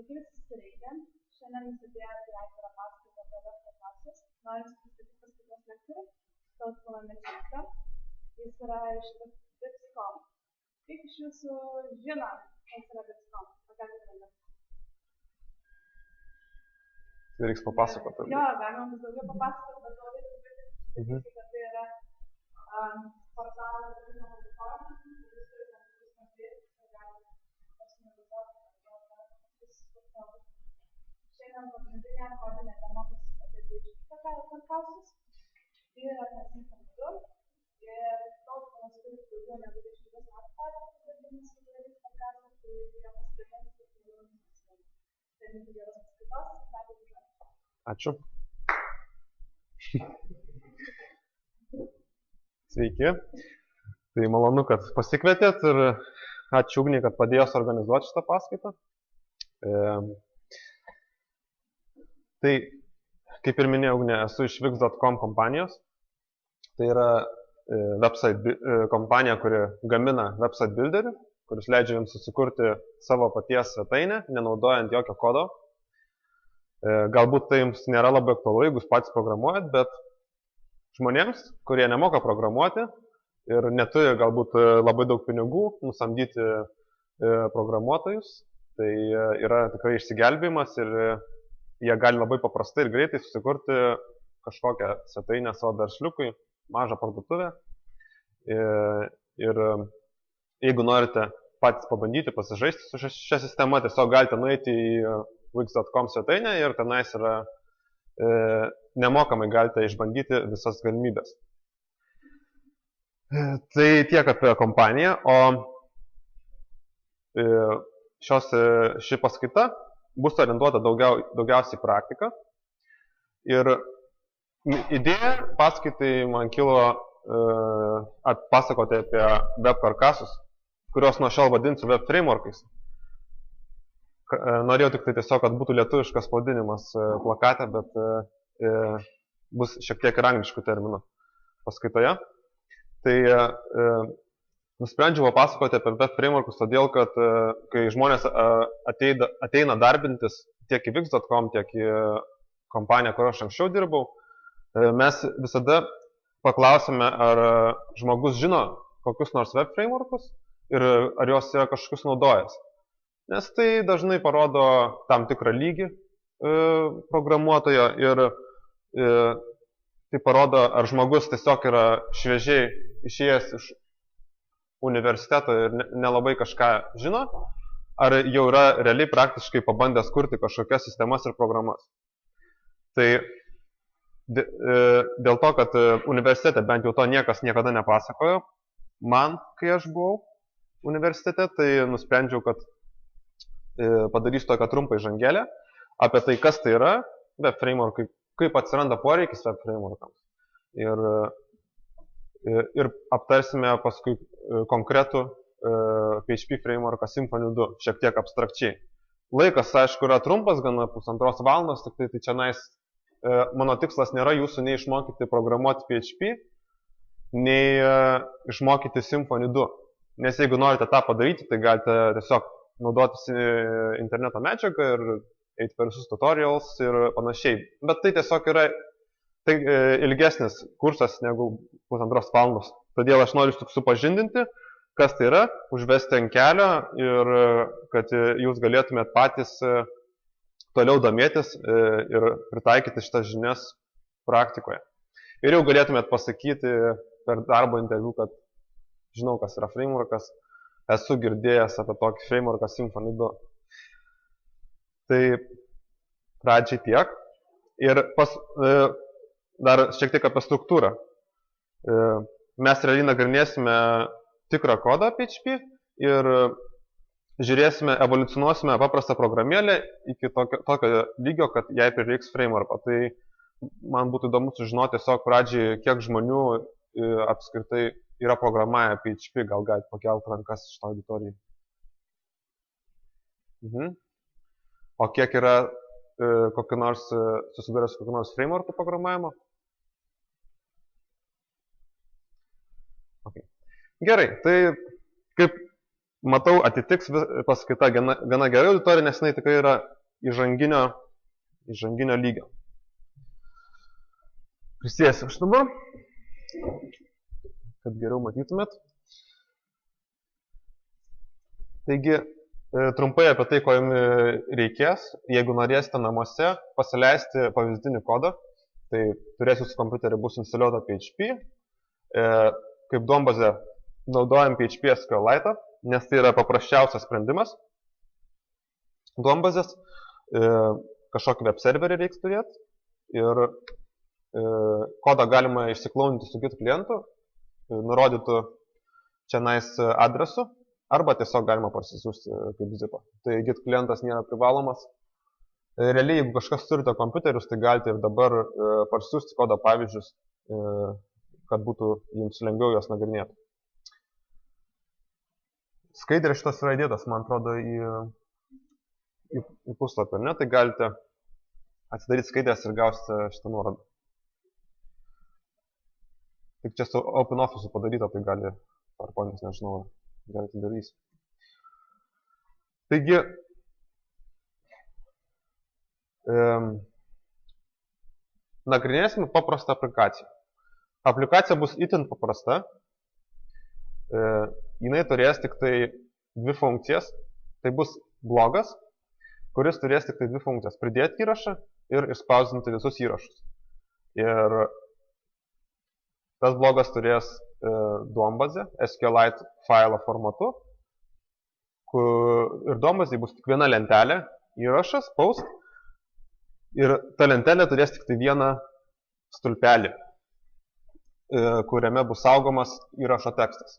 Sveiki visi susirinkę. Šiandien jūs atėjote į atvirą paskaitą apie verslo klases. Noriu pristatyti paskaitos lektorių Tautvilą Mečicką. Jis yra iš Vipscom. Kaip iš jūsų žino, kas yra Vipscom? Tai reiks papasakoti. Jo, galima bus daugiau papasakoti, bet labai trumpai kad tai yra portalas platforma, kuris turi tam tikrus konfliktus, ir gali personalizuoti. Šiandien pagrindinė kodinė tema bus apie PHP karkasus ir apie Symfony 2. Ir Tautvilas turi daugiau negu 10 metų patirtį dirbdamas su įvairiais karkasais, tai jie pasidalins ir daryti geros paskaitos. Ačiū. Sveiki. Tai malonu, kad pasikvietėt ir ačiū Ugniai, kad padėjo suorganizuoti šitą paskaitą. Tai, kaip ir minėjau, Ugnė, esu iš Wix.com kompanijos. Tai yra website kompanija, kuri gamina website builderį, kuris leidžia jums susikurti savo paties svetainę, nenaudojant jokio kodo. Galbūt tai jums nėra labai aktualu, jeigu jūs patys programuojat, bet žmonėms, kurie nemoka programuoti ir neturi galbūt labai daug pinigų nusamdyti programuotojus, tai yra tikrai išsigelbėjimas ir jie gali labai paprastai ir greitai susikurti kažkokią svetainę savo versliukui, mažą parduotuvę. Ir jeigu norite patys pabandyti, pasižaisti su šią sistemą, tiesiog galite nueiti į Wix.com svetainę ir tenais yra nemokamai galite išbandyti visas galimybės. Tai tiek apie kompaniją, o ši paskaita bus orientuota daugiausiai praktika. Ir idėja paskaitai man kilo pasakoti apie web karkasus, kurios nuo šiol vadinsiu web frameworkais. Norėjau tik tai tiesiog, kad būtų lietuviškas pavadinimas plakate, bet bus šiek tiek ir angliškų terminų paskaitoje. Tai nusprendžiau papasakoti apie web frameworkus, todėl kad kai žmonės ateina darbintis tiek į Wix.com, tiek į kompaniją, kur aš anksčiau dirbau, mes visada paklausime, ar žmogus žino kokius nors web frameworkus ir ar jos yra kažkokius naudojęs. Nes tai dažnai parodo tam tikrą lygį programuotojo ir tai parodo, ar žmogus tiesiog yra šviežiai išėjęs iš universiteto ir nelabai kažką žino, ar jau yra realiai praktiškai pabandęs kurti kažkokias sistemas ir programas. Tai dėl to, kad universitete bent jau to niekas niekada nepasakojo, man, kai aš buvau universitete, tai nusprendžiau, kad padarysiu tokią trumpą įžangėlę apie tai, kas tai yra web frameworkai, kaip atsiranda poreikis web frameworkams. Ir aptarsime paskui konkretų PHP frameworką Symfony 2, šiek tiek abstrakčiai. Laikas, aišku, yra trumpas, gana 1,5 valandos, tik tai čia mano tikslas nėra jūsų nei išmokyti programuoti PHP, nei išmokyti Symfony 2. Nes jeigu norite tą padaryti, tai galite tiesiog naudotis interneto medžiagą ir eiti per visus tutorials ir panašiai. Bet tai tiesiog yra ilgesnis kursas negu 1,5 valandos. Todėl aš noriu tik supažindinti, kas tai yra, užvesti ant kelio ir kad jūs galėtumėt patys toliau domėtis ir pritaikyti šitas žinias praktikoje. Ir jau galėtumėt pasakyti per darbo interviu, kad žinau, kas yra frameworkas, esu girdėjęs apie tokį frameworką Symfony 2. Tai pradžiai tiek. Ir dar šiek tiek apie struktūrą. Mes realiai nagrinėsime tikrą kodą PHP ir žiūrėsime, evoliucionuosime paprastą programėlę iki tokio lygio, kad jai prireiks frameworko. Tai man būtų įdomu sužinoti tiesiog pradžiai, kiek žmonių apskritai yra programavę PHP, gal galite pakelti rankas iš to auditorijai. O kiek yra susidūrę su kokiu nors frameworku programavimo? Okay. Gerai, tai kaip matau, atitiks paskaita gana gerai auditorija, nes jinai tikrai yra įžanginio lygio. Prisėsiu aš dabar, kad geriau matytumėt. Taigi, trumpai apie tai, ko jums reikės, jeigu norėsite namuose pasileisti pavyzdinį kodą, tai turės jūsų kompiuterį bus instaliuota PHP. Kaip duombazė naudojam PHP SQLite, nes tai yra paprasčiausias sprendimas. Duombazės kažkokį web serverį reiks turėti ir kodą galima išsiklauninti su Git klientu, nurodytų čianais adresu, arba tiesiog galima parsisiųsti kaip zipą. Tai Git klientas nėra privalomas. Realiai, jeigu kažkas turite kompiuterius, tai galite ir dabar parsisiųsti kodo pavyzdžius, kad būtų jums lengviau juos nagrinėti. Skaidrė šitas yra įdėtas, man atrodo, į puslapį, ar ne? Tai galite atsidaryti skaidrės ir gausite šitą nuorodą. Tik čia su OpenOffice padaryta, tai gali PowerPoint'as, nežinau, galite darys. Taigi, nagrinėsime paprastą aplikaciją. Aplikacija bus itin paprasta. Jinai turės tik tai dvi funkcijas. Tai bus blogas, kuris turės tik tai dvi funkcijas. Pridėti įrašą ir išspausdinti visus įrašus. Ir tas blogas turės duombazę, SQLite failo formatu. Ir duombazė bus tik viena lentelė, įrašas, post. Ir ta lentelė turės tik tai vieną stulpelį, kuriame bus saugomas įrašo tekstas.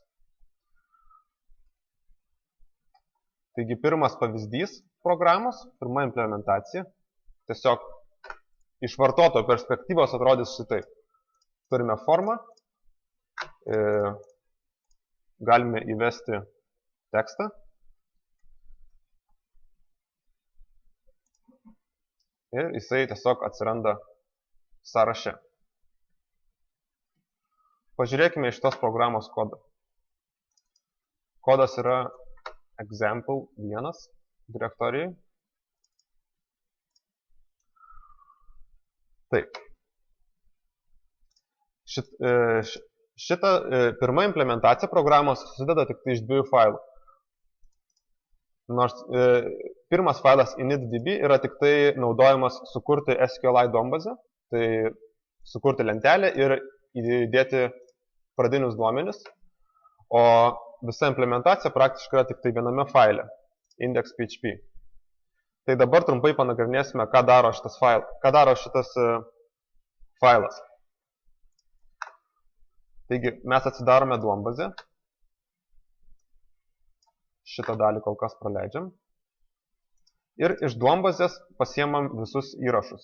Taigi pirmas pavyzdys programos, pirma implementacija. Tiesiog iš vartotojo perspektyvos atrodys šitai. Turime formą, galime įvesti tekstą. Ir jisai tiesiog atsiranda sąraše. Pažiūrėkime iš tos programos kodą. Kodas yra example1 direktorijai. Taip. Šita pirma implementacija programos susideda tik tai iš dviejų failų. Nors pirmas failas initdb yra tik tai naudojamas sukurti SQLite duombazę, tai sukurti lentelę ir įdėti pradinius duomenis, o visa implementacija praktiškai yra tik tai viename faile, index.php. Tai dabar trumpai panagrinėsime, ką daro šitas failas. Taigi, mes atsidarome duombazę. Šitą dalį kol kas praleidžiam. Ir iš duombazės pasiemam visus įrašus.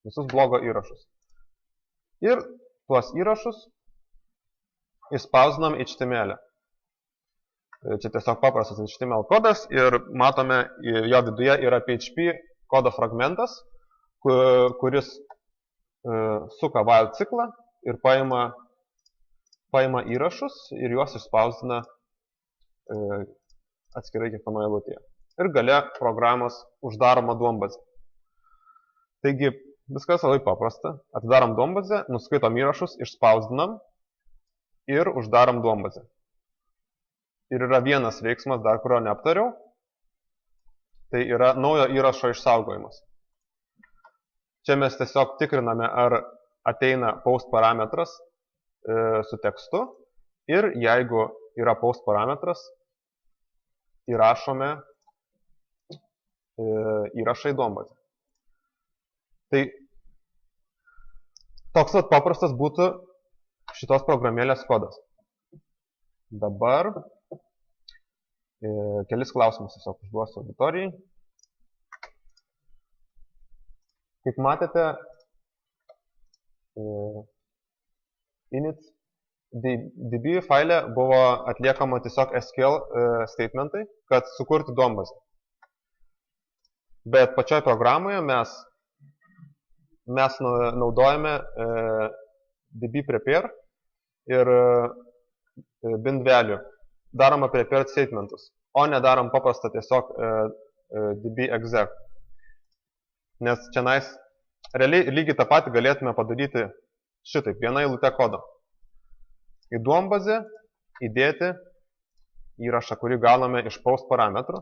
Visus blogo įrašus. Ir tuos įrašus išspausdinam HTML. Čia tiesiog paprastas HTML kodas ir matome, jo viduje yra PHP kodo fragmentas, kuris suka while ciklą ir paima įrašus ir juos išspausdina atskirai kiekvienoje eilutėje. Ir gale programos uždaroma duombazė. Taigi, viskas labai paprasta. Atidarom duombazę, nuskaitom įrašus, išspausdinam ir uždarom duombazę. Ir yra vienas veiksmas, dar kurio neaptariau. Tai yra naujo įrašo išsaugojimas. Čia mes tiesiog tikriname, ar ateina post parametras su tekstu ir jeigu yra post parametras, įrašome įrašą į duombazę. Tai toks paprastas būtų šitos programėlės kodas. Dabar kelis klausimus tiesiog užduosiu auditorijai. Kaip matėte, initdb faile buvo atliekama tiesiog SQL statementai, kad sukurti duombazę. Bet pačioje programoje mes naudojame db-prepare ir bind value. Daroma prepared statementus. o nedarom paprastą tiesiog db-exec. Nes čia realiai lygiai tą patį galėtume padaryti šitaip, vieną eilutę kodo. Į duombazę įdėti įrašą, kurį gauname iš post parametrų,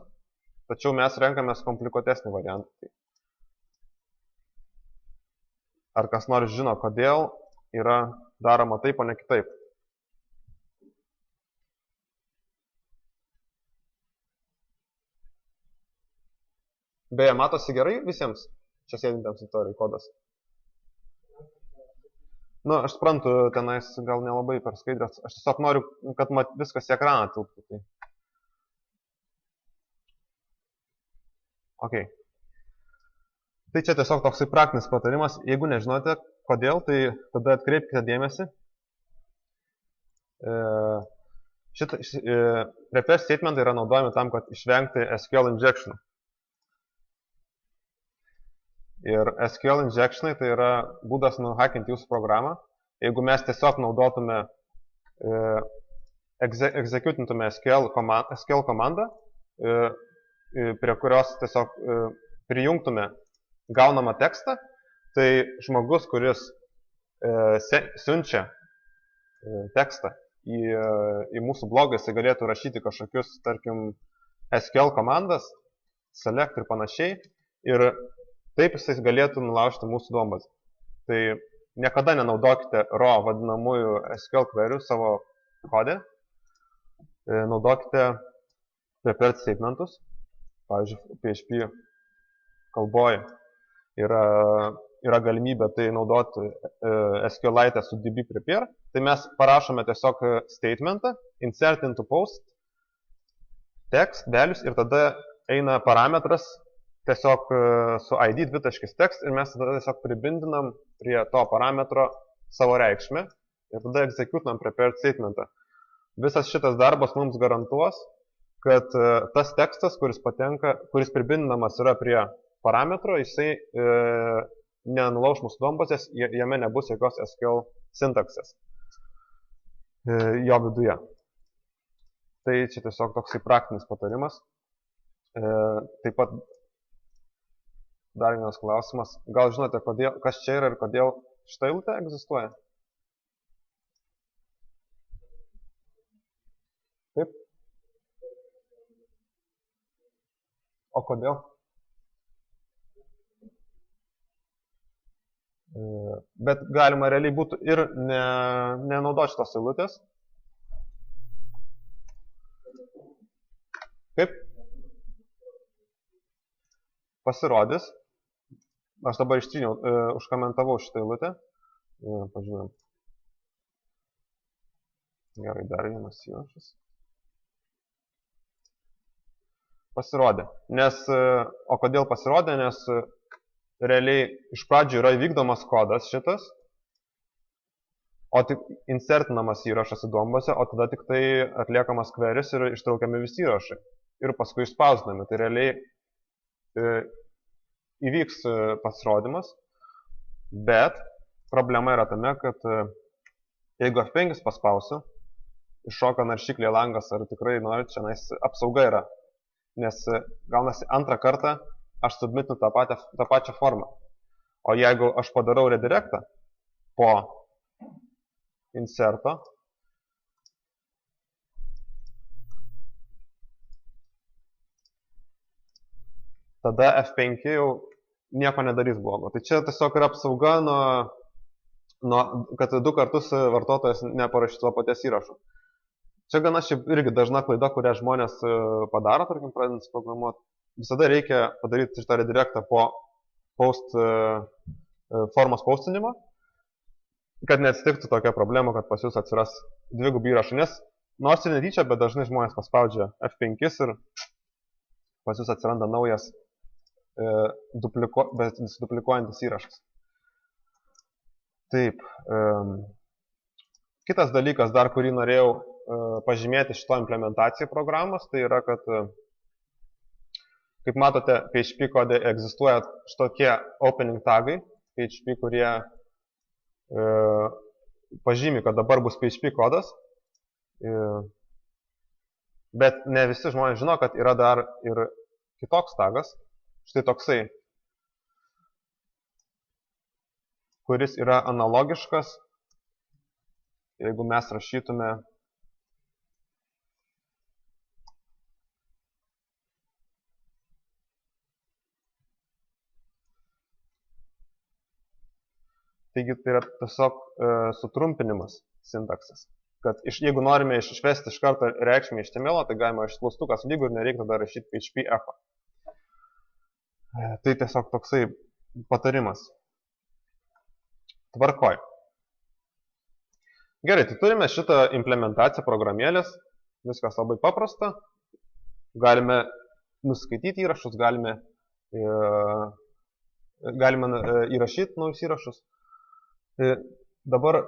tačiau mes renkamės komplikuotesnį variantą. Ar kas nors žino, kodėl yra daroma taip, o ne kitaip? Beje, matosi gerai visiems čia sėdintiems istorijai kodas? Nu, aš suprantu, tenais gal nelabai per skaidrės. Aš tiesiog noriu, kad viskas į ekraną tilptų. Tai. Ok. Tai čia tiesiog toksai praktinis patarimas. Jeigu nežinote, kodėl, tai tada atkreipkite dėmesį. Prepare statementai yra naudojami tam, kad išvengti SQL injection. Ir SQL injectionai tai yra būdas nuhackinti jūsų programą. Jeigu mes tiesiog naudotume, executintume SQL komandą, prie kurios tiesiog prijungtume gaunamą tekstą, tai žmogus, kuris siunčia tekstą į mūsų blogą, jisai galėtų rašyti kažkokius, tarkim, SQL komandas, select ir panašiai, ir taip jisai galėtų nulaužti mūsų duombazę. Tai niekada nenaudokite raw vadinamųjų SQL query savo kode, naudokite prepared statementus, pavyzdžiui, PHP kalboje yra galimybė tai naudoti SQLite su DB prepare, tai mes parašome tiesiog statementą, insert into post, text, values ir tada eina parametras tiesiog su ID dvitaškis-text ir mes tada tiesiog pribindinam prie to parametro savo reikšmę ir tada executinam prepared statementą. Visas šitas darbas mums garantuos, kad tas tekstas, kuris pribindinamas yra prie parametro, jisai nenulauš mūsų duombazės, jame nebus jokios SQL sintaksės jo viduje. Tai čia tiesiog toksai praktinis patarimas. Taip pat dar vienas klausimas. Gal žinote, kas čia yra ir kodėl šita eilutė egzistuoja? Taip? O kodėl? Bet galima realiai būtų ir nenaudoti šitos eilutės. Kaip? Pasirodys. Aš dabar ištryniau, užkomentavau šitą eilutę. Pažiūrėjom. Gerai, dar vienas įrašas. Pasirodė. O kodėl pasirodė? Nes realiai iš pradžių yra vykdomas kodas šitas, o tik insertinamas įrašas į duombazę, o tada tik tai atliekamas queris ir ištraukiami visi įrašai. Ir paskui išspausdinami. Tai realiai įvyks pasirodymas, bet problema yra tame, kad jeigu F5 paspausiu, iššoka naršyklė langas, ar tikrai norit, čia apsauga yra. Nes gaunasi antrą kartą aš submitinu tą pačią formą. O jeigu aš padarau redirectą po inserto, tada F5 jau nieko nedarys blogo. Tai čia tiesiog yra apsauga, kad 2 kartus vartotojas neparašytų to paties įrašo. Čia gana irgi dažna klaida, kurią žmonės padaro, tarkim, pradedant programuoti. Visada reikia padaryti šitą redirectą po formos postinimo, kad neatsitiktų tokia problema, kad pas jūs atsiras dvigubų įrašų. Nes nors ir netyčia, bet dažnai žmonės paspaudžia F5 ir pas jūs atsiranda naujas duplikuojantis įrašas. Taip. Kitas dalykas, dar kurį norėjau pažymėti šito implementacijai programos, tai yra, kad kaip matote, PHP kode egzistuoja šitokie opening tagai, PHP, kurie pažymi, kad dabar bus PHP kodas. Bet ne visi žmonės žino, kad yra dar ir kitoks tagas, štai toksai, kuris yra analogiškas, jeigu mes rašytume taigi tai yra tiesiog sutrumpinimas sintaksas. Kad jeigu norime išvesti iš karto reikšmę iš HTML, tai galima iš klaustukas lygų ir nereikia tada rašyti PHP echo. Tai tiesiog toksai patarimas. Tvarkoj. Gerai, tai turime šitą implementaciją programėlės. Viskas labai paprasta. Galime nuskaityti įrašus, galime įrašyti naujus įrašus. Dabar,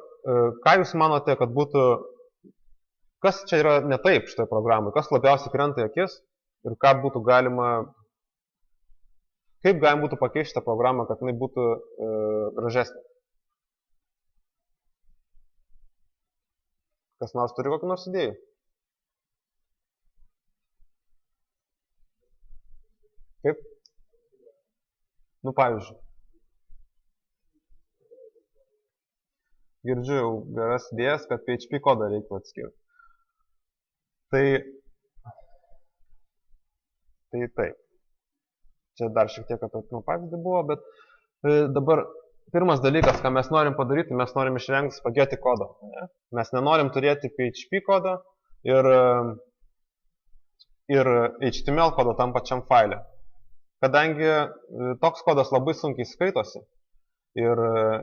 ką jūs manote, kad būtų, kas čia yra ne taip šitoje programai, kas labiausiai krenta į akis ir ką būtų galima, kaip galima būtų pakeisti šitą programą, kad jinai būtų gražesnė? Kas nors turi kokį nors idėjų? Kaip? Nu, pavyzdžiui. Girdžiu jau geras idėjas, kad PHP kodą reiktų atskirti. Tai taip. Čia dar šiek tiek apie pavyzdį buvo, bet dabar pirmas dalykas, ką mes norim padaryti, mes norim išvengti spaghetti kodą. Ne? Mes nenorim turėti PHP kodą ir HTML kodą tam pačiam faile. Kadangi toks kodas labai sunkiai skaitosi, ir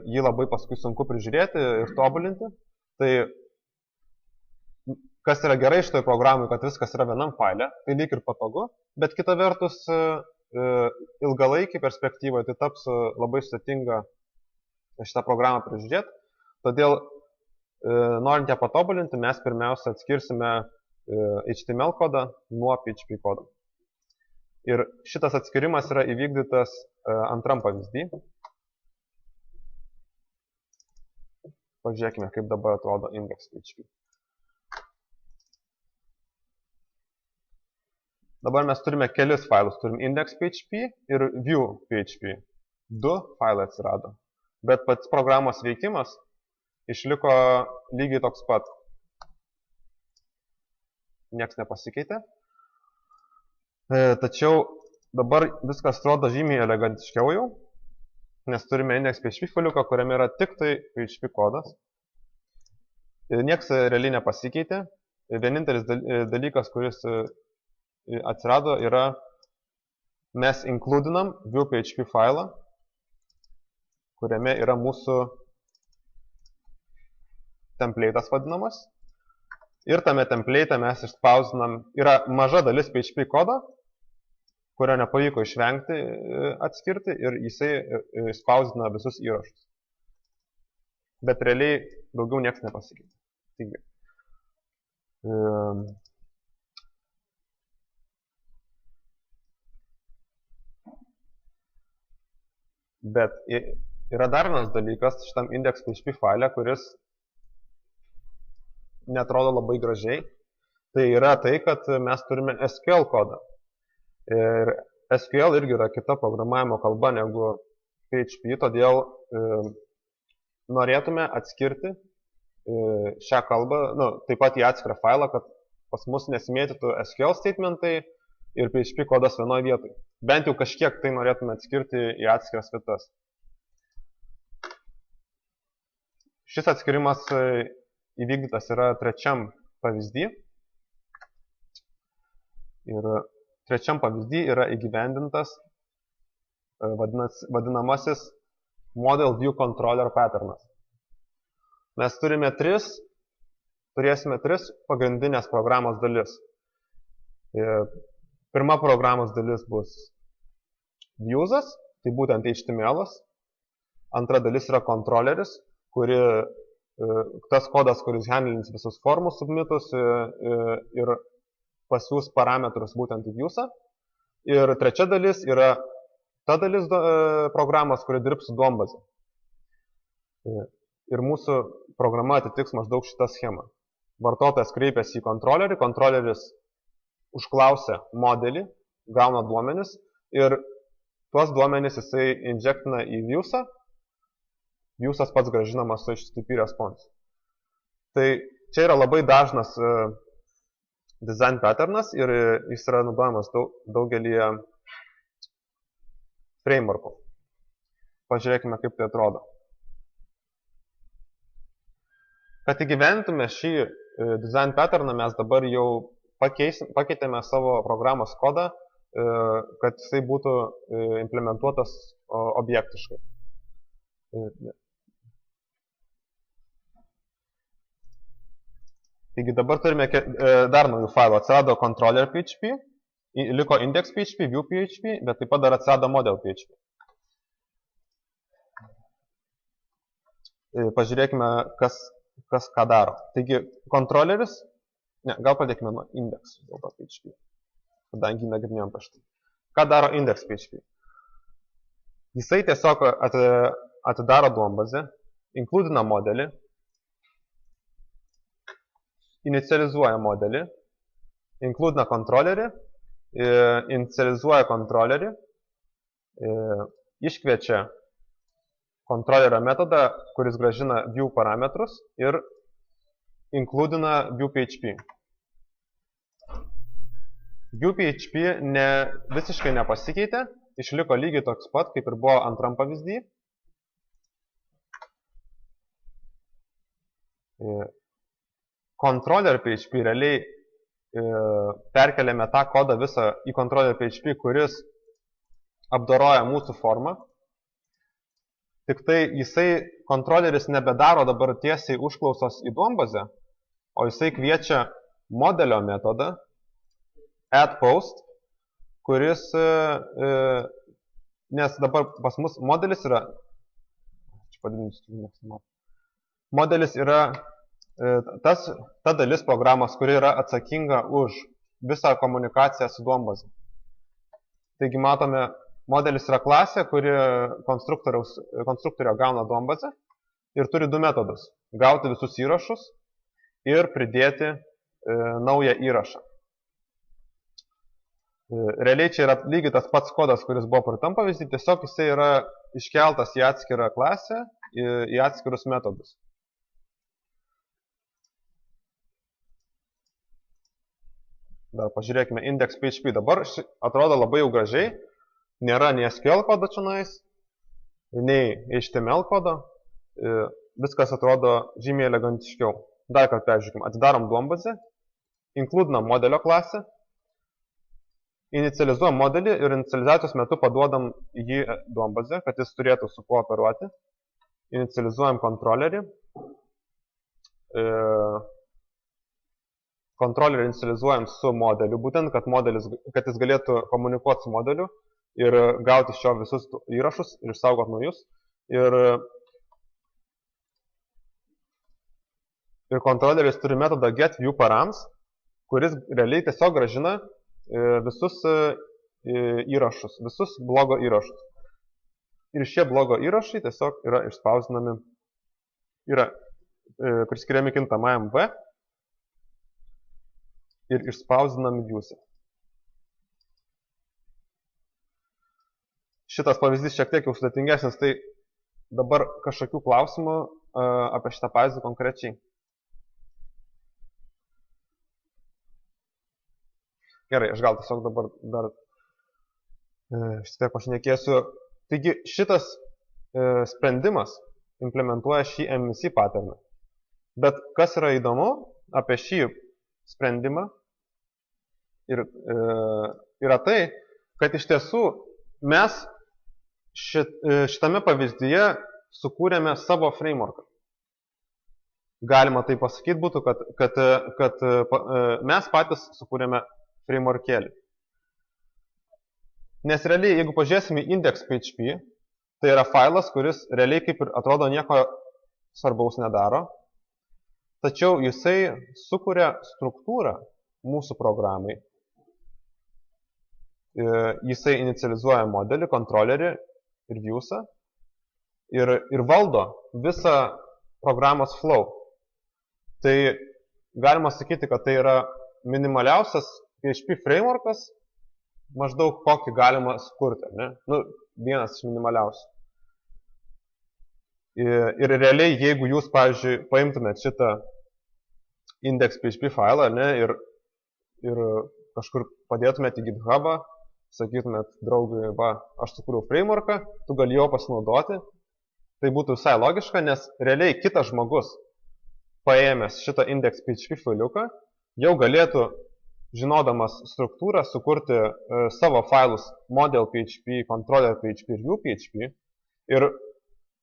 jį labai paskui sunku prižiūrėti ir tobulinti. Tai kas yra gerai šitoje programai, kad viskas yra vienam faile, tai lyg ir patogu, bet kita vertus ilgalaikį perspektyvoje tai taps labai sudėtinga šitą programą prižiūrėti. Todėl, norint ją patobulinti, mes pirmiausia atskirsime HTML kodą nuo PHP kodą. Ir šitas atskirimas yra įvykdytas antram pavyzdį. Pažiūrėkime, kaip dabar atrodo index.php. Dabar mes turime kelis failus. Turim index.php ir view.php. Du failai atsirado. Bet pats programos veikimas išliko lygiai toks pat. Nieks nepasikeitė. Tačiau dabar viskas atrodo žymiai elegantiškiau jau. Nes turime index.php filiuką, kuriame yra tik tai PHP kodas. Nieks realiai nepasikeitė. Vienintelis dalykas, kuris atsirado, yra mes includinam view.php failą, kuriame yra mūsų template'as vadinamas. Ir tame template'e mes išspausdinam, yra maža dalis PHP kodo, kurio nepavyko išvengti atskirti ir jisai spausdina visus įrašus. Bet realiai daugiau nieks nepasikeitė. Taigi. Bet yra dar vienas dalykas šitam index.php faile, kuris netrodo labai gražiai. Tai yra tai, kad mes turime SQL kodą. Ir SQL irgi yra kita programavimo kalba negu PHP, todėl norėtume atskirti šią kalbą, taip pat į atskirą failą, kad pas mus nesimėtytų SQL statementai ir PHP kodas vienoje vietoje. Bent jau kažkiek tai norėtume atskirti į atskiras vietas. Šis atskirimas įvykdytas yra trečiam pavyzdį. Ir trečiam pavyzdį yra įgyvendintas vadinamasis Model View Controller patternas. Mes turėsime tris pagrindinės programos dalis. Pirma programos dalis bus viewsas, tai būtent HTML'as. Antra dalis yra controlleris, tas kodas, kuris handlins visus formų submitus ir pasiūs parametrus būtent į viewsą. Ir trečia dalis yra ta dalis programos, kuri dirbs su duombazė. Ir mūsų programa atitiks maždaug šitą schemą. Vartotojas kreipiasi į kontrolerį, kontroleris užklausia modelį, gauna duomenis ir tuos duomenis jisai injektina į viewsą. Viewsas pats grąžinamas su HTTP response. Tai čia yra labai dažnas design patternas ir jis yra naudojamas daugelį frameworkų. Pažiūrėkime, kaip tai atrodo. Kad įgyventume šį design patterną, mes dabar jau pakeitėme savo programos kodą, kad jisai būtų implementuotas objektiškai. Taigi dabar turime dar naujų failų. Atsirado controller.php, liko index.php, view.php, bet taip pat dar atsirado model.php. Pažiūrėkime, kas ką daro. Taigi, kontroleris, gal pradėkime nuo index.php, kadangi nagrinėjom prieš tai. Ką daro index.php? Jisai tiesiog atidaro duombazę, inkludina modelį, inicializuoja modelį, inkludina kontrolerį, inicializuoja kontrolerį, iškviečia kontrolerio metodą, kuris grąžina view parametrus ir inkludina view.php. View.php visiškai nepasikeitė, išliko lygiai toks pat, kaip ir buvo antram pavyzdį. Controller.php realiai perkeliame tą kodą visą į controller.php, kuris apdoroja mūsų formą. Tik tai kontroleris nebedaro dabar tiesiai užklausos į duombazę, o jisai kviečia modelio metodą addPost, kuris, nes dabar pas mus modelis yra, modelis yra ta dalis programos, kuri yra atsakinga už visą komunikaciją su duombazė. Taigi matome, modelis yra klasė, kuri konstruktorio gauna duombazę ir turi du metodus. Gauti visus įrašus ir pridėti naują įrašą. Realiai čia yra lygiai tas pats kodas, kuris buvo praeitam pavyzdį, tiesiog jisai yra iškeltas į atskirą klasę, į atskirus metodus. Dar pažiūrėkime index.php. Dabar atrodo labai jau gražiai. Nėra nei SQL kodo čionais, nei HTML kodo. Viskas atrodo žymiai elegantiškiau. Dar kartą peržiūrėkime. Atidarom duombazę, inkludinam modelio klasę, inicializuojam modelį ir inicializacijos metu paduodam jį duombazę, kad jis turėtų su kuo operuoti. Inicializuojam kontrolerį. Kontrolerį inicializuojam su modeliu, būtent, kad jis galėtų komunikuoti su modeliu ir gauti iš jo visus įrašus ir išsaugoti naujus. Ir kontroleris turi metodą getViewParams, kuris realiai tiesiog grąžina visus įrašus, visus blogo įrašus. Ir šie blogo įrašai tiesiog yra išspausdinami, yra priskiriami kintamajam v ir išspausdinami view'se. Šitas pavyzdys šiek tiek jau sudėtingesnis, tai dabar kažkokių klausimų apie šitą pavyzdį konkrečiai. Gerai, aš gal tiesiog dabar dar šitiek pašnekėsiu. Taigi šitas sprendimas implementuoja šį MVC patterną. Bet kas yra įdomu apie šį sprendimą yra tai, kad iš tiesų mes šitame pavyzdyje sukūrėme savo frameworką. Galima tai pasakyti būtų, kad mes patys sukūrėme frameworkėlį. Nes realiai, jeigu pažiūrėsime index.php, tai yra failas, kuris realiai kaip ir atrodo nieko svarbaus nedaro, tačiau jisai sukuria struktūrą mūsų programai. Jisai inicializuoja modelį, kontrolerį ir viewsą ir valdo visą programos flow. Tai galima sakyti, kad tai yra minimaliausias PHP frameworkas maždaug kokį galima sukurti, ne? Nu, vienas iš minimaliausių. Ir realiai, jeigu jūs, pavyzdžiui, paimtumėt šitą index.php failą, ne, ir kažkur padėtumėt į GitHubą, sakytumėt draugui, va, aš sukūriau frameworką, tu gali jo pasinaudoti, tai būtų visai logiška, nes realiai kitas žmogus, paėmęs šitą index.php failiuką, jau galėtų, žinodamas struktūrą, sukurti savo failus model.php, controller.php ir view.php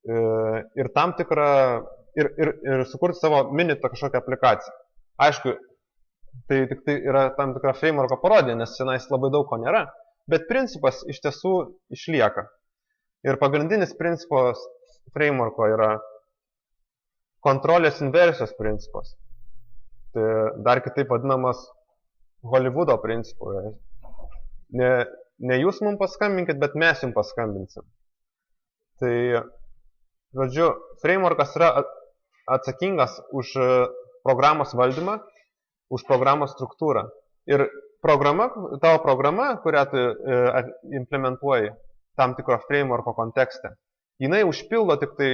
ir tam tikrą, ir sukurti savo mini kažkokią aplikaciją. Aišku, tai tik tai yra tam tikra frameworko parodija, nes senais labai daug ko nėra, bet principas iš tiesų išlieka. Ir pagrindinis principas frameworko yra kontrolės inversijos principas. Tai dar kitaip vadinamas Hollywoodo principu. Ne jūs mums paskambinkit, bet mes jums paskambinsim. Tai, žodžiu, frameworkas yra atsakingas už programos valdymą, už programos struktūrą. Ir tavo programa, kurią tu implementuoji tam tikro frameworko kontekste, jinai užpildo tik tai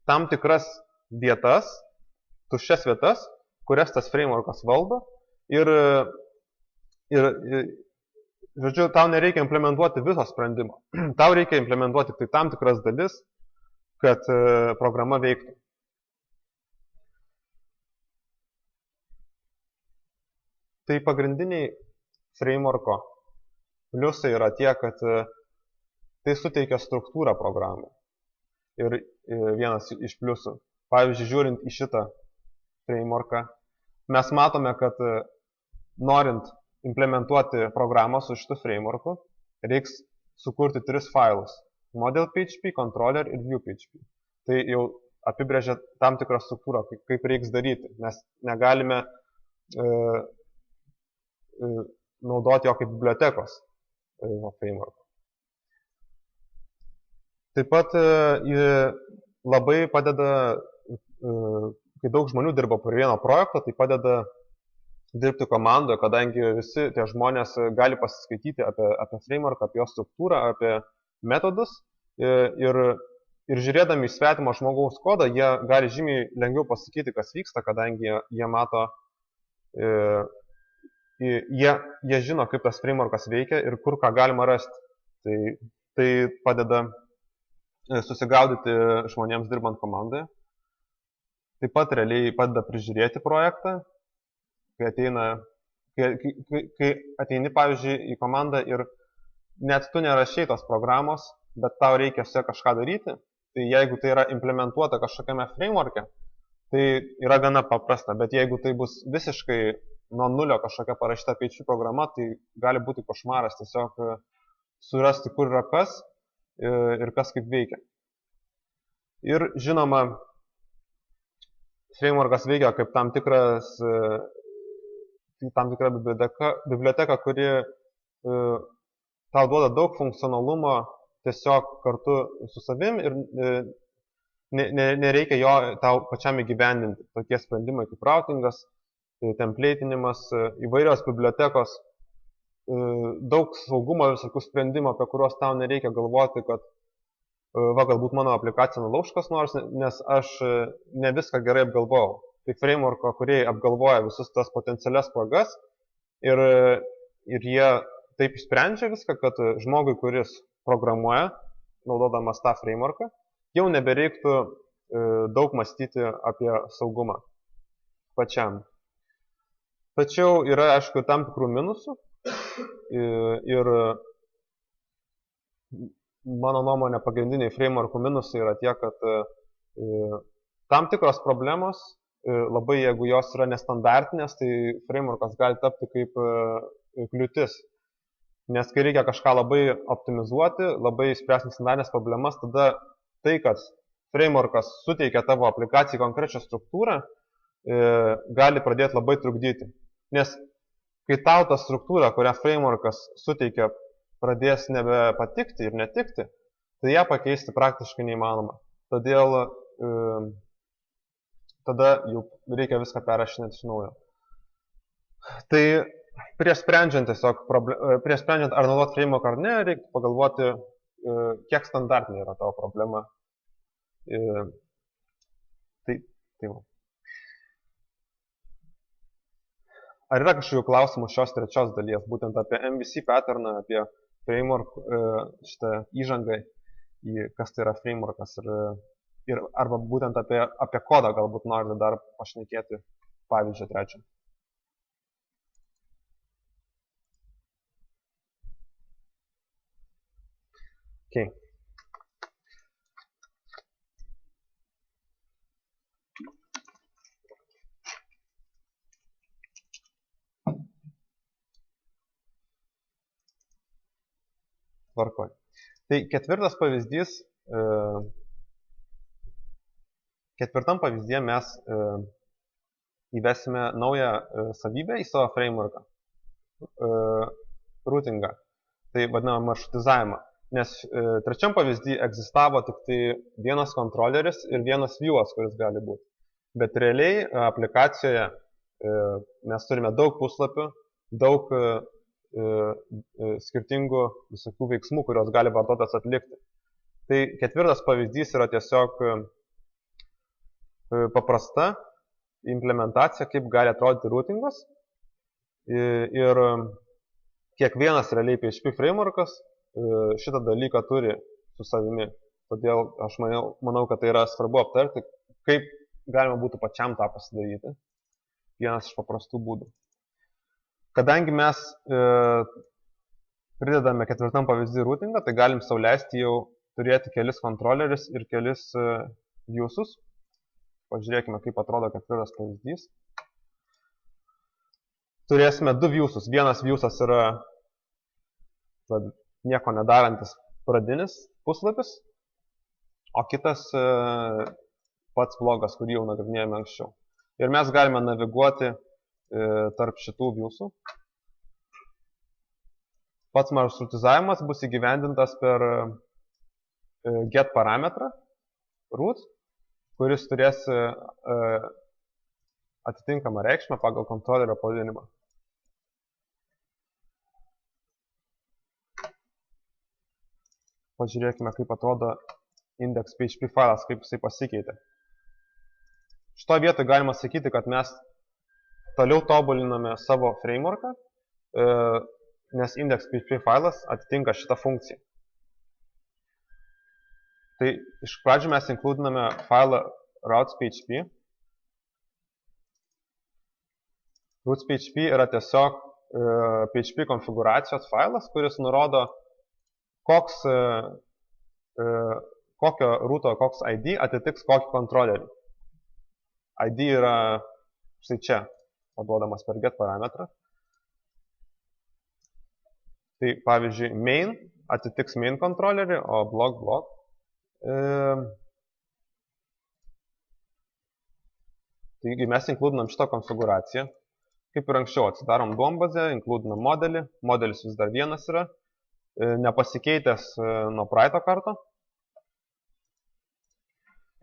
tam tikras vietas, tuščias vietas, kurias tas frameworkas valdo. Ir, žodžiu, tau nereikia implementuoti viso sprendimo. Tau reikia implementuoti tai tam tikras dalis, kad programa veiktų. Tai pagrindiniai frameworko pliusai yra tie, kad tai suteikia struktūrą programai. Ir vienas iš pliusų. Pavyzdžiui, žiūrint į šitą frameworką, mes matome, kad norint implementuoti programą su šitu frameworku, reiks sukurti 3 failus. Model.php, controller ir view.php. Tai jau apibrėžia tam tikrą struktūrą, kaip reiks daryti. Mes negalime naudoti jo kaip bibliotekos frameworko. Taip pat labai padeda, kai daug žmonių dirba prie vieno projekto, tai padeda dirbti komandoje, kadangi visi tie žmonės gali pasiskaityti apie frameworką, apie jo struktūrą, apie metodus ir žiūrėdami į svetimą žmogaus kodą, jie gali žymiai lengviau pasakyti, kas vyksta, kadangi jie mato, jie žino, kaip tas frameworkas veikia ir kur ką galima rasti. Tai padeda susigaudyti žmonėms dirbant komandoje. Taip pat realiai padeda prižiūrėti projektą. Kai ateini, pavyzdžiui, į komandą ir net tu nerašai tos programos, bet tau reikia su ja kažką daryti, tai jeigu tai yra implementuota kažkokiame frameworke, tai yra gana paprasta, bet jeigu tai bus visiškai nuo nulio kažkokia parašyta PHP programa, tai gali būti košmaras tiesiog surasti, kur yra kas ir kas kaip veikia. Ir žinoma, frameworkas veikia kaip tam tikra biblioteka, kuri tau duoda daug funkcionalumo tiesiog kartu su savim ir nereikia jo tau pačiam įgyvendinti. Tokie sprendimai kaip routingas, templateinimas, įvairios bibliotekos, daug saugumo visokių sprendimų, apie kuriuos tau nereikia galvoti, kad galbūt mano aplikacija nulauš kas nors, nes aš ne viską gerai apgalvojau. Tai frameworko, kurie apgalvoja visus tas potencialias spragas ir jie taip išsprendžia viską, kad žmogui, kuris programuoja, naudodamas tą frameworką, jau nebereiktų daug mąstyti apie saugumą pačiam. Tačiau yra, aišku, tam tikrų minusų ir mano nuomonė pagrindiniai frameworkų minusai yra tie, kad tam tikros problemos, labai jeigu jos yra nestandartinės, tai frameworkas gali tapti kaip kliūtis. Nes kai reikia kažką labai optimizuoti, labai spręsti nestandartinės problemas, tada tai, kad frameworkas suteikia tavo aplikacijai konkrečią struktūrą, gali pradėti labai trukdyti. Nes kai tau ta struktūra, kurią frameworkas suteikia, pradės nebepatikti ir netikti, tai ją pakeisti praktiškai neįmanoma. Todėl tada jau reikia viską perrašinėti iš naujo. Tai prieš sprendžiant ar naudoti framework ar ne, reikia pagalvoti, kiek standartinė yra tavo problema. Tai va. Ar yra kažkokių klausimų šios trečios dalies, būtent apie MVC patterną, apie framework, šitą įžangą, kas tai yra frameworkas ir arba būtent apie kodą galbūt norite dar pašnekėti pavyzdžio trečio. Okay. Tvarkoj. Tai ketvirtas pavyzdys, ketvirtam pavyzdyje mes įvesime naują savybę į savo frameworką, routingą, tai vadinamą maršrutizavimą, nes trečiam pavyzdyje egzistavo tik tai vienas kontroleris ir vienas viewas, kuris gali būti, bet realiai aplikacijoje mes turime daug puslapių, daug skirtingų visokių veiksmų, kurios gali vartotojas atlikti. Tai ketvirtas pavyzdys yra tiesiog paprasta implementacija, kaip gali atrodyti routingas ir kiekvienas realiai PHP frameworkas šitą dalyką turi su savimi. Todėl aš manau, kad tai yra svarbu aptarti, kaip galima būtų pačiam tą pasidaryti. Vienas iš paprastų būdų. Kadangi mes pridedame ketvirtam pavyzdį routingą, tai galim sau leisti jau turėti kelis kontrolerius ir kelis viewsus. Pažiūrėkime, kaip atrodo ketvirtas pavyzdys. Turėsime du viewsus. Vienas viewsas yra nieko nedarantis pradinis puslapis, o kitas pats blogas, kurį jau nagrinėjome anksčiau. Ir mes galime naviguoti tarp šitų viewsų. Pats maršrutizavimas bus įgyvendintas per get parametrą root, kuris turės atitinkamą reikšmę pagal kontrolerio pavadinimą. Pažiūrėkime, kaip atrodo index.php failas, kaip jisai pasikeitė. Šitoje vietoje galima sakyti, kad mes toliau tobuliname savo frameworką, nes index.php failas atitinka šitą funkciją. Tai iš pradžių mes inkludiname failą routes.php. Routes.php yra tiesiog PHP konfiguracijos failas, kuris nurodo, kokio rūto, koks ID atitiks kokį kontrolerį. ID yra štai čia, paduodamas per get parametrą. Tai pavyzdžiui, main atitiks main kontrolerį, o block. Taigi mes inkludinam šitą konfiguraciją. Kaip ir anksčiau, atsidarom duombazę, inkludinam modelį. Modelis vis dar vienas yra, nepasikeitęs nuo praeito karto.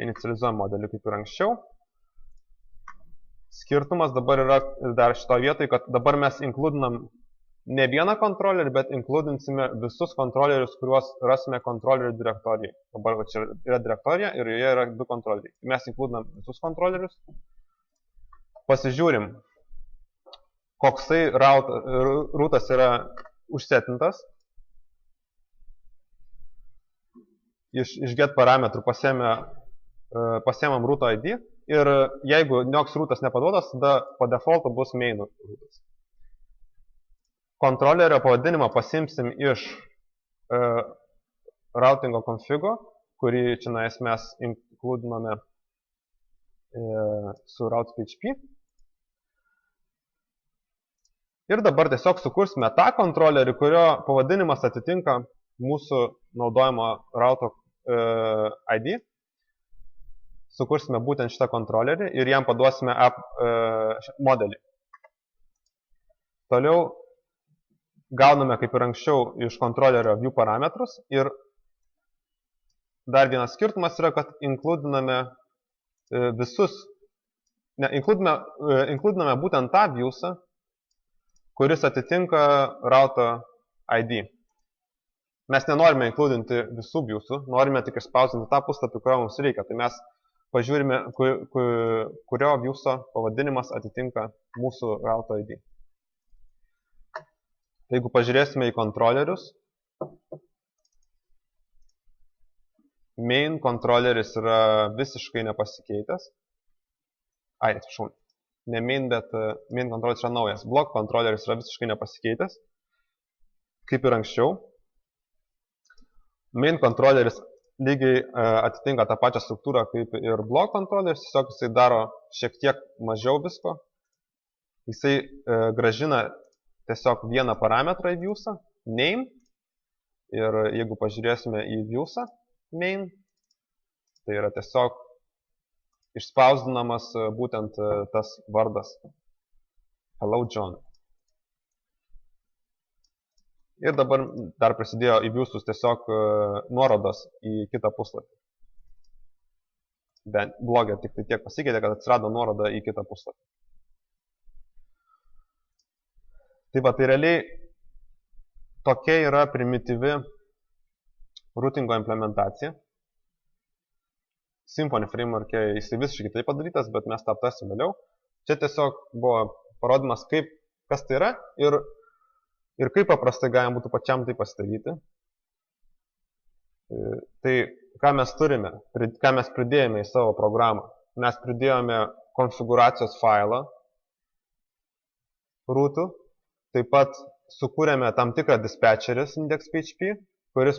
Inicializuojam modelį kaip ir anksčiau. Skirtumas dabar yra dar šito vietoj, kad dabar mes inkludinam ne vieną kontrolerį, bet inkludinsime visus kontrolerius, kuriuos rasime kontrolerių direktorijai. Dabar čia yra direktorija ir joje yra du kontroleriai. Mes inkludinam visus kontrolerius. Pasižiūrim, koksai rūtas yra užsetintas. Iš get parametrų pasiemam rūto ID ir jeigu joks rūtas nepaduotas, tada po defaultu bus main rūtas. Kontrolerio pavadinimą pasimsim iš routingo konfigo, kurį čia mes inkludiname su routes.php. Ir dabar tiesiog sukursime tą kontrolerį, kurio pavadinimas atitinka mūsų naudojimo routo ID. Sukursime būtent šitą kontrolerį ir jam paduosime modelį. Toliau gauname, kaip ir anksčiau, iš kontrolerio view parametrus ir dar vienas skirtumas yra, kad inkludiname inkludiname būtent tą viewsą, kuris atitinka routo ID. Mes nenorime inkludinti visų viewsų, norime tik išspausinti tą puslapį, kurio mums reikia. Tai mes pažiūrime, kurio viewso pavadinimas atitinka mūsų routo ID. Jeigu pažiūrėsime į kontrolerius, main kontroleris yra visiškai nepasikeitęs. Atsiprašau, ne main, bet main kontroleris yra naujas. Block kontroleris yra visiškai nepasikeitęs, kaip ir anksčiau. Main kontroleris lygiai atitinka tą pačią struktūrą kaip ir block kontroleris, tiesiog jisai daro šiek tiek mažiau visko. Jisai grąžina tiesiog vieną parametrą į viewsą, name, ir jeigu pažiūrėsime į viewsą main, tai yra tiesiog išspausdinamas būtent tas vardas Hello John. Ir dabar dar prasidėjo į viewsus tiesiog nuorodos į kitą puslapį. Blogė tik tai tiek pasikeitė, kad atsirado nuoroda į kitą puslapį. Taip pat, tai realiai tokia yra primityvi routingo implementacija. Symfony framework'e jisai visiškai kitaip padarytas, bet mes tą aptarsim vėliau. Čia tiesiog buvo parodymas, kas tai yra ir kaip paprastai galima būtų pačiam tai pasidaryti. Tai ką mes turime, ką mes pridėjome į savo programą. Mes pridėjome konfiguracijos failą rootų, taip pat sukūrėme tam tikrą dispatcheris index.php, kuris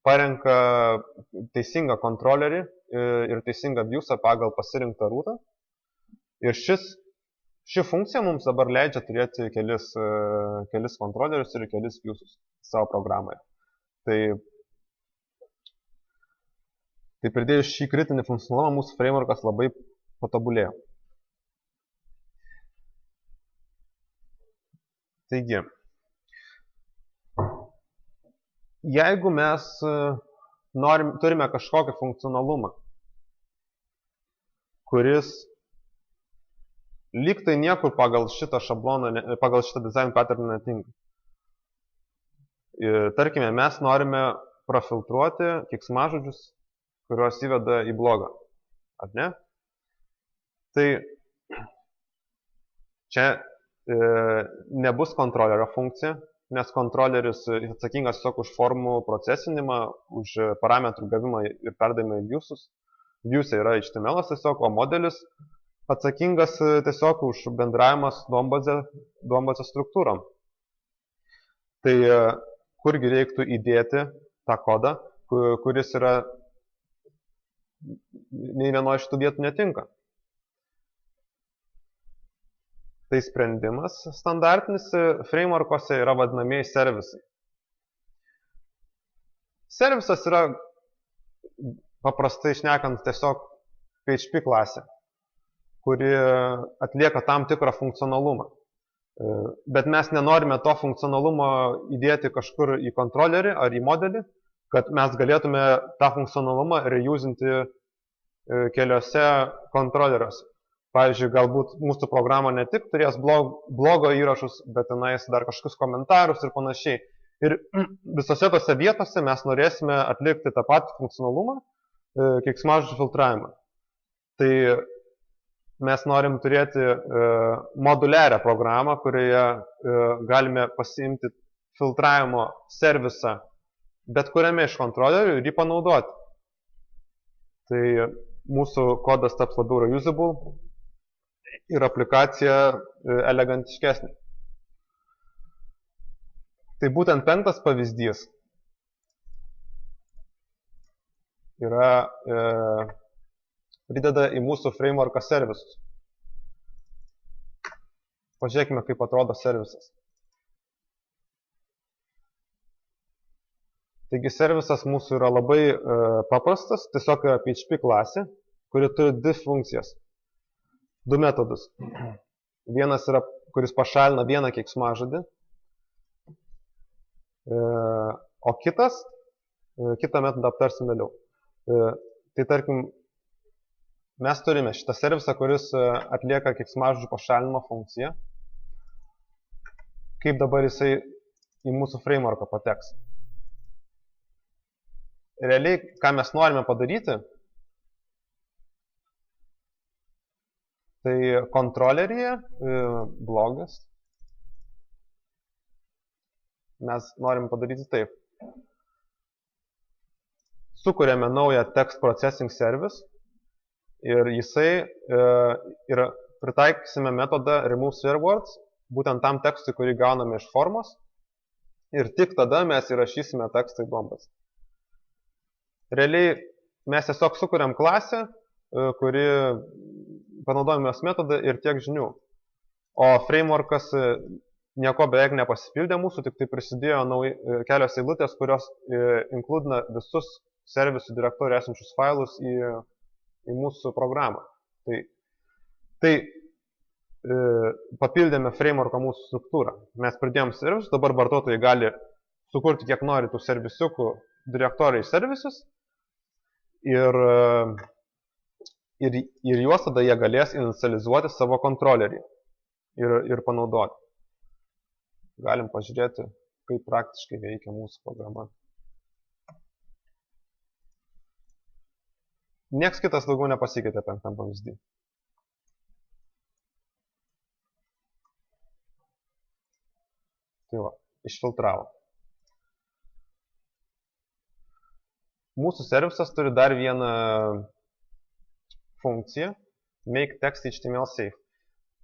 parenka teisingą kontrolerį ir teisingą viewsą pagal pasirinktą rootą. Ir ši funkcija mums dabar leidžia turėti kelis kontrolerius ir kelis viewsus savo programoje. Tai pridėjus šį kritinį funkcionalumą, mūsų frameworkas labai patobulėjo. Taigi, jeigu mes turime kažkokį funkcionalumą, kuris lyg tai niekur pagal šitą šabloną, pagal šitą design pattern netinka. Tarkime, mes norime profiltruoti keiksmažodžius, kuriuos įveda į blogą. Ar ne? Tai čia nebus kontrolerio funkcija, nes kontroleris atsakingas tiesiog už formų procesinimą, už parametrų gavimą ir perdavimą į viewsus. Viewsai yra HTML tiesiog, o modelis atsakingas tiesiog už bendravimą su duombazės struktūrom. Tai kurgi reiktų įdėti tą kodą, kuris yra nei vienoje iš tų vietų netinka. Tai sprendimas standartinis frameworkuose yra vadinamieji servisai. Servisas yra paprastai šnekant tiesiog PHP klasė, kuri atlieka tam tikrą funkcionalumą. Bet mes nenorime to funkcionalumo įdėti kažkur į kontrolerį ar į modelį, kad mes galėtume tą funkcionalumą reusinti keliose kontroleriuose. Pavyzdžiui, galbūt mūsų programa ne tik turės blogo įrašus, bet tenais dar kažkokius komentarus ir panašiai. Ir visose tose vietose mes norėsime atlikti tą patį funkcionalumą, keiksmažodžių filtravimą. Tai mes norim turėti moduliarią programą, kurioje galime pasiimti filtravimo servisą bet kuriame iš kontrolerių ir jį panaudoti. Tai mūsų kodas taps labiau reusable ir aplikacija elegantiškesnė. Tai būtent 5. pavyzdys yra prideda į mūsų frameworką servisus. Pažiūrėkime, kaip atrodo servisas. Taigi servisas mūsų yra labai paprastas, tiesiog PHP klasė, kuri turi 2 funkcijas, 2 metodus. Vienas yra, kuris pašalina vieną keiksmažodį, o kitą metodą aptarsim vėliau. Tai tarkim, mes turime šitą servisą, kuris atlieka keiksmažodžių pašalinimo funkciją. kaip dabar jisai į mūsų frameworką pateks. Realiai, ką mes norime padaryti, tai kontroleryje blogas. Mes norim padaryti taip. Sukuriame naują text processing service ir jisai ir pritaikysime metodą remove swear words, būtent tam tekstui, kurį gauname iš formos, ir tik tada mes įrašysime tekstą į duombazę. Realiai mes tiesiog sukuriam klasę, kuri panaudojame jos metodą ir tiek žinių. O frameworkas nieko beveik nepasipildė mūsų, tik tai prisidėjo kelios eilutės, kurios inkludina visus servisų direktorių esančius failus į mūsų programą. Tai papildėme frameworko mūsų struktūrą. Mes pridėjom servisus, dabar vartotojai gali sukurti kiek nori tų servisiukų direktoriai servisus ir juos tada jie galės inicializuoti savo kontrolerį ir panaudoti. Galim pažiūrėti, kaip praktiškai veikia mūsų programa. Nieks kitas daugiau nepasikeitė 5 pavyzdį. Tai va, išfiltravo. Mūsų servisas turi dar vieną funkciją, make text HTML safe.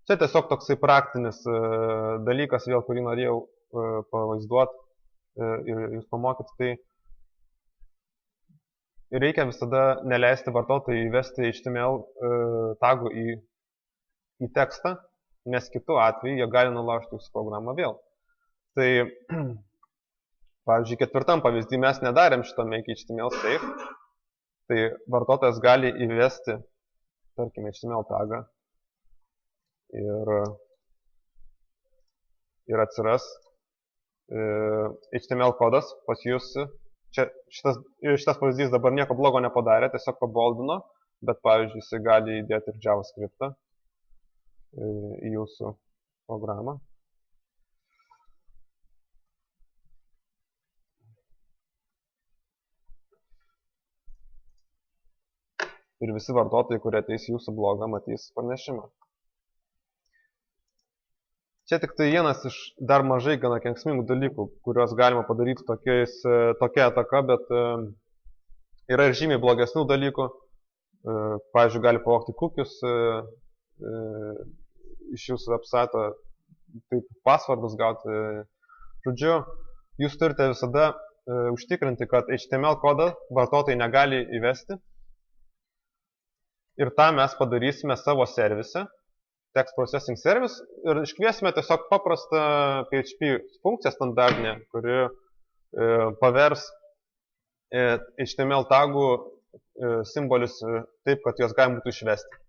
Čia tiesiog toksai praktinis dalykas, vėl kurį norėjau pavaizduoti ir jūs pamokyti, tai reikia visada neleisti vartotojui įvesti HTML tagų į tekstą, nes kitu atveju jie gali nulaužti jūsų programą vėl. Tai, pavyzdžiui, 4 pavyzdį mes nedarėm šito make HTML safe, tai vartotojas gali įvesti, tarkime, HTML tagą ir atsiras HTML kodas pas jūs. Čia šitas pavyzdys dabar nieko blogo nepadarė, tiesiog paboldino, bet pavyzdžiui, jisai gali įdėti ir JavaScriptą į jūsų programą. Ir visi vartotojai, kurie ateis į jūsų blogą, matys pranešimą. Čia tik tai vienas iš dar mažai gana kenksmingų dalykų, kuriuos galima padaryti tokia ataka, bet yra ir žymiai blogesnių dalykų. Pavyzdžiui, gali pavogti cookies iš jūsų website, taip passwordus gauti. Žodžiu, jūs turite visada užtikrinti, kad HTML kodą vartotojai negali įvesti. Ir tą mes padarysime savo servise. Text Processing Service ir iškviesime tiesiog paprastą PHP funkciją standartinę, kuri pavers HTML tagų simbolius taip, kad juos galima būtų išvesti.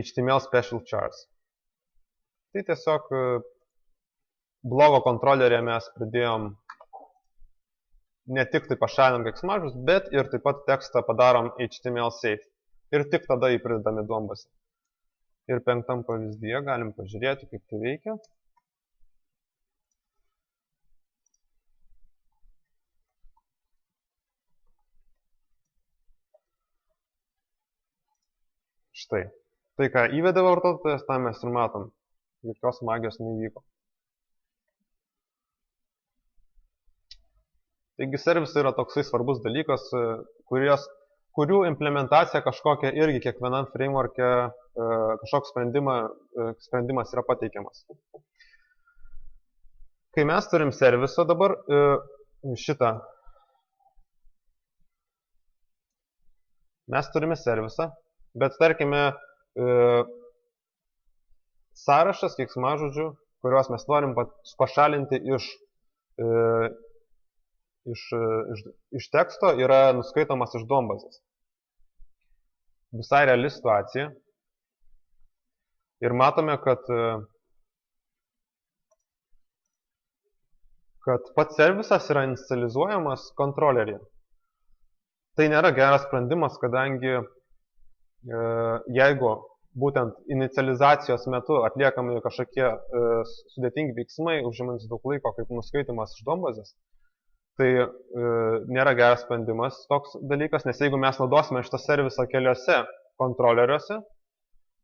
HTML Special Chars. Tai tiesiog blogo kontrolerėje mes pridėjom ne tik tai pašalinam keiksmažodžius, bet ir taip pat tekstą padarom HTML safe. Ir tik tada jį pridedame duombazę. Ir 5 pavyzdyje galim pažiūrėti, kaip tai veikia. Štai. Tai, ką įvedė vartotojas, tą mes ir matom. Jokios magijos neįvyko. Taigi servisai yra toksai svarbus dalykas, kurių implementacija kažkokia irgi kiekvienam framework'e kažkoks sprendimas yra pateikiamas. Kai mes turim servisą dabar, šitą, mes turime servisą, bet tarkime sąrašas keiksmažodžių, kuriuos mes norim pašalinti iš teksto, yra nuskaitomas iš duombazės. Visai reali situacija. Ir matome, kad pats servisas yra inicializuojamas kontroleryje. Tai nėra geras sprendimas, kadangi jeigu būtent inicializacijos metu atliekami kažkokie sudėtingi veiksmai, užimantis daug laiko, kaip nuskaitimas iš duombazės, tai nėra geras sprendimas toks dalykas, nes jeigu mes naudosime šitą servisą keliose kontroleriuose,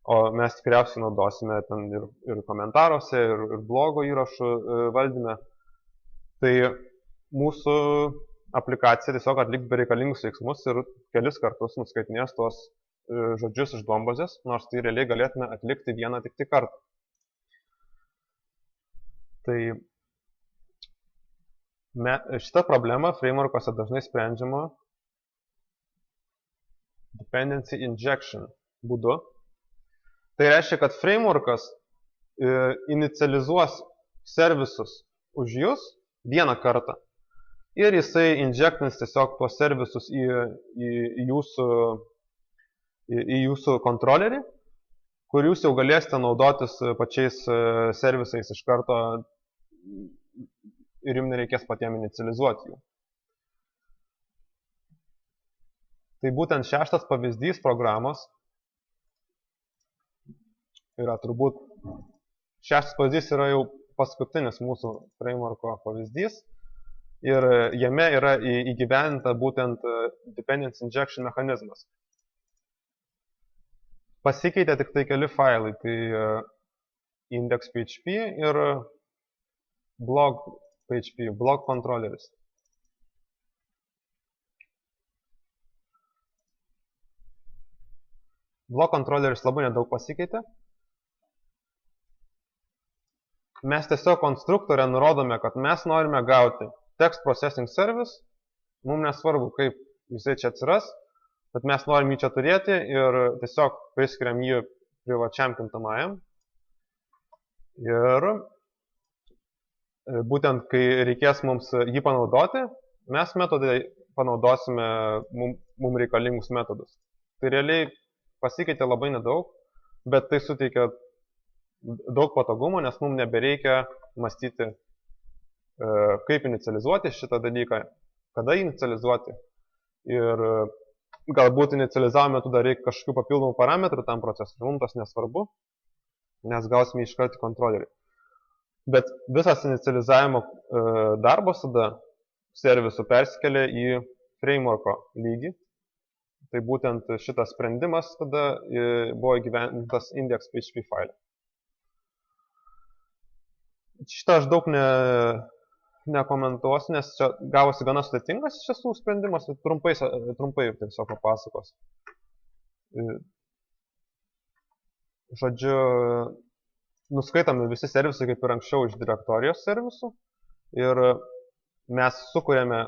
o mes tikriausiai naudosime ten ir komentaruose, ir blogo įrašų valdyme, tai mūsų aplikacija tiesiog atliks bereikalingus veiksmus ir kelis kartus nuskaitinės tuos žodžius iš duombazės, nors tai realiai galėtume atlikti vieną tik kartą. Tai šita problema frameworkuose dažnai sprendžiama dependency injection būdu. Tai reiškia, kad frameworkas inicializuos servisus už jūs vieną kartą ir jisai injektins tiesiog tuos servisus į jūsų kontrolerį, kur jūs jau galėsite naudotis pačiais servisais iš karto ir jums nereikės patiems inicializuoti jų. Tai būtent šeštas pavyzdys programos yra turbūt, šeštas pavyzdys yra jau paskutinis mūsų frameworko pavyzdys ir jame yra įgyvendinta būtent dependency injection mechanizmas. Pasikeitė tik tai keli failai, tai index.php ir blog.php, blog controlleris. Blog controlleris labai nedaug pasikeitė. Mes tiesiog konstruktorę nurodome, kad mes norime gauti text processing service, mums nesvarbu, kaip jisai čia atsiras, bet mes norim jį čia turėti ir tiesiog priskiriam jį privačiam kintamajam. Ir būtent, kai reikės mums jį panaudoti, mes metodai panaudosime mums reikalingus metodus. Tai realiai pasikeitė labai nedaug, bet tai suteikia daug patogumo, nes mums nebereikia mąstyti, kaip inicializuoti šitą dalyką, kada inicializuoti. Ir galbūt inicializavimo metu dar reikia kažkokių papildomų parametrų tam procesui, mums tas nesvarbu, nes gausime iškart kontrolerį. Bet visas inicializavimo darbas tada servisų persikelia į frameworko lygį. Tai būtent šitas sprendimas tada buvo įgyvendintas index.php failė. Šitą aš daug nekomentuosiu, nes čia gavosi gana sudėtingas iš tiesų sprendimas, trumpai tiesiog papasakos. Žodžiu, nuskaitome visi servisai kaip ir anksčiau iš direktorijos servisų ir mes sukuriame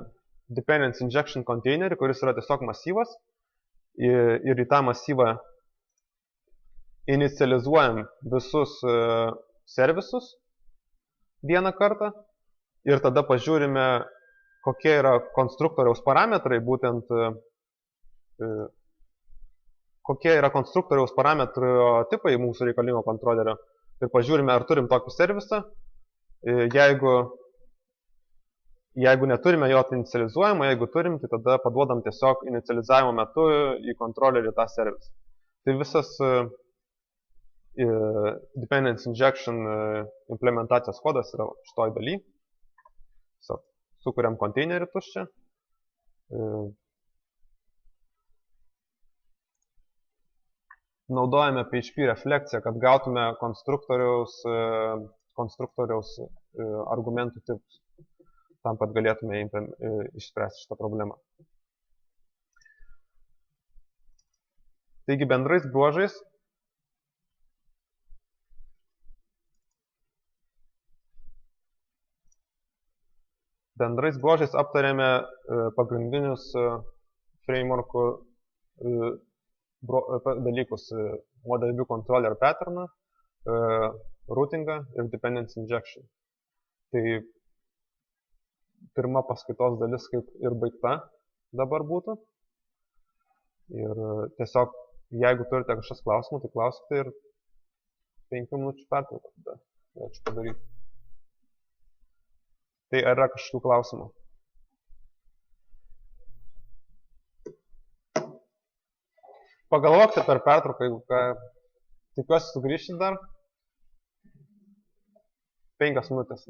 dependency injection containerį, kuris yra tiesiog masyvas ir į tą masyvą inicializuojam visus servisus vieną kartą ir tada pažiūrime, kokie yra konstruktoriaus parametrai, būtent kokie yra konstruktoriaus parametrų tipai mūsų reikalingo kontrolerio ir pažiūrime, ar turim tokį servisą. Jeigu neturime, jo inicializuojama, jeigu turim, tai tada paduodam tiesiog inicializavimo metu į kontrolerį tą servisą. Tai visas dependency injection implementacijos kodas yra šitoj daly. Sukuriam konteinerį tuščią. Naudojame PHP refleksiją, kad gautume konstruktoriaus argumentų tipus, tam, kad galėtume išspręsti šitą problemą. Taigi bendrais bruožais aptarėme pagrindinius frameworkų dalykus – model view controller patterną, routingą ir dependency injection. Tai pirma paskaitos dalis kaip ir baigta dabar būtų. Ir tiesiog, jeigu turite kažkas klausimų, tai klauskite ir 5 minučių pertrauką tada galėčiau padaryti. Tai ar yra kažkokių klausimų? Pagalvokite per pertrauką, jeigu ką Tikiuosi sugrįžti dar. 5 minutės.